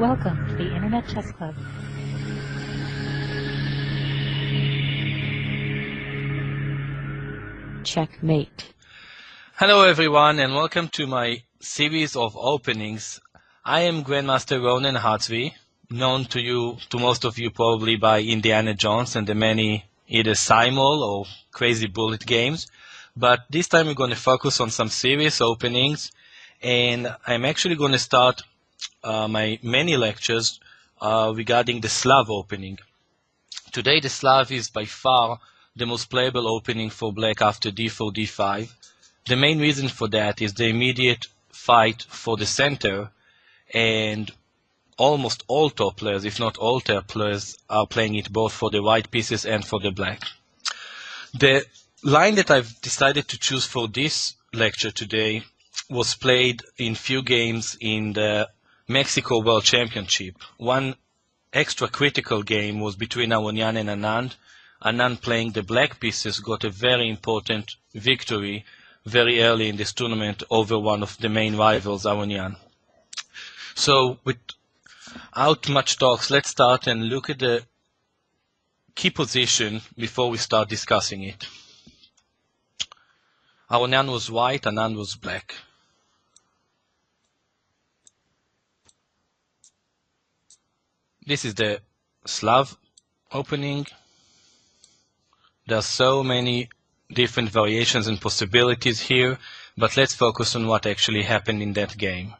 Welcome to the Internet Chess Club. Checkmate. Hello everyone and welcome to my series of openings. I am Grandmaster Ronen Har-Zvi, known to most of you probably by Indiana Jones and the many either Simul or Crazy Bullet games. But this time we're going to focus on some serious openings, and I'm actually going to start my many lectures regarding the Slav opening. Today the Slav is by far the most playable opening for black after d4, d5. The main reason for that is the immediate fight for the center, and almost all top players, if not all top players, are playing it both for the white pieces and for the black. The line that I've decided to choose for this lecture today was played in few games in the Mexico World Championship. One extra critical game was between Aronian and Anand. Anand, playing the black pieces, got a very important victory very early in this tournament over one of the main rivals, Aronian. So without much talks, let's start and look at the key position before we start discussing it. Aronian was white, Anand was black. This is the Slav opening. There are so many different variations and possibilities here, but let's focus on what actually happened in that game.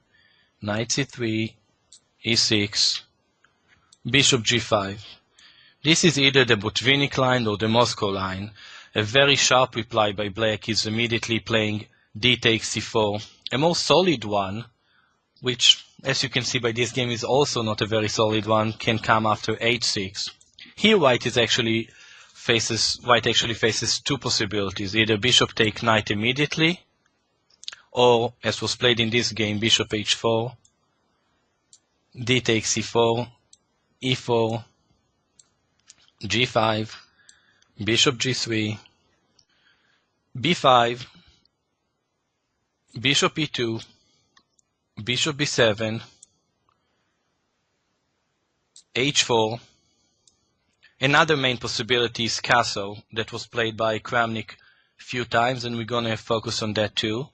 Knight c3, e6, bishop g5. This is either the Botvinnik line or the Moscow line. A very sharp reply by black is immediately playing d takes c4. A more solid one, which, as you can see by this game, is also not a very solid one, can come after h6. Here white actually faces two possibilities: either bishop take knight immediately, or, as was played in this game, bishop h4, d takes c4, e4, g5, bishop g3, b5, bishop e2, bishop b7, h4. Another main possibility is castle, that was played by Kramnik a few times, and we're going to focus on that too.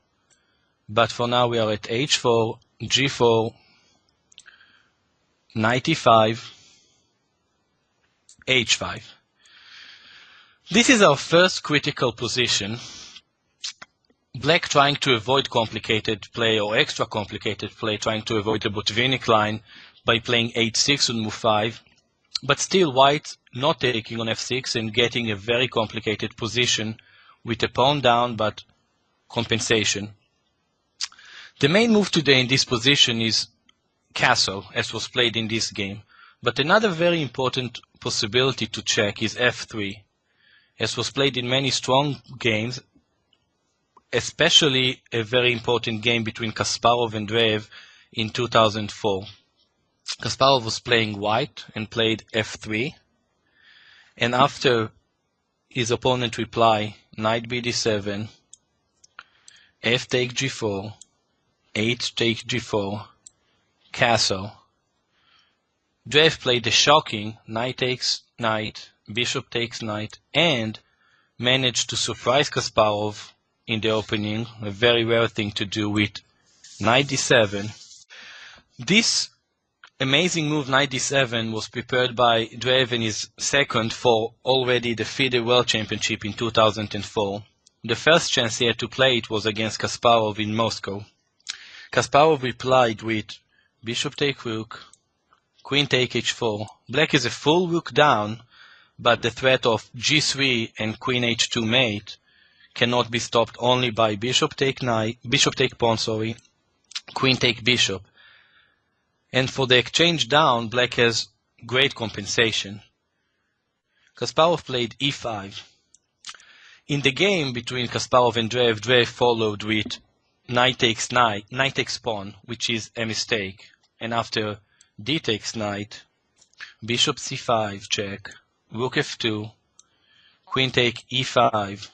But for now we are at h4, g4, knight e5, h5. This is our first critical position. Black trying to avoid complicated play or extra complicated play, trying to avoid the Botvinnik line by playing h6 on move 5, but still white not taking on f6 and getting a very complicated position with a pawn down but compensation. The main move today in this position is castle, as was played in this game, but another very important possibility to check is f3, as was played in many strong games, especially a very important game between Kasparov and Dreyev in 2004. Kasparov was playing white and played f3, and after his opponent reply, knight bd7, f take g4, h take g4, castle, Dreyev played the shocking knight takes knight, bishop takes knight, and managed to surprise Kasparov in the opening, a very rare thing to do, with knight d7. This amazing move, knight d7, was prepared by Dreyev in his second for already the FIDE World Championship in 2004. The first chance he had to play it was against Kasparov in Moscow. Kasparov replied with bishop take rook, queen take h4. Black is a full rook down, but the threat of g3 and queen h2 mate cannot be stopped only by bishop take pawn, queen take bishop. And for the exchange down, black has great compensation. Kasparov played e5. In the game between Kasparov and Dreyev, Dreyev followed with knight takes pawn, which is a mistake. And after d takes knight, bishop c5 check, rook f2, queen take e5,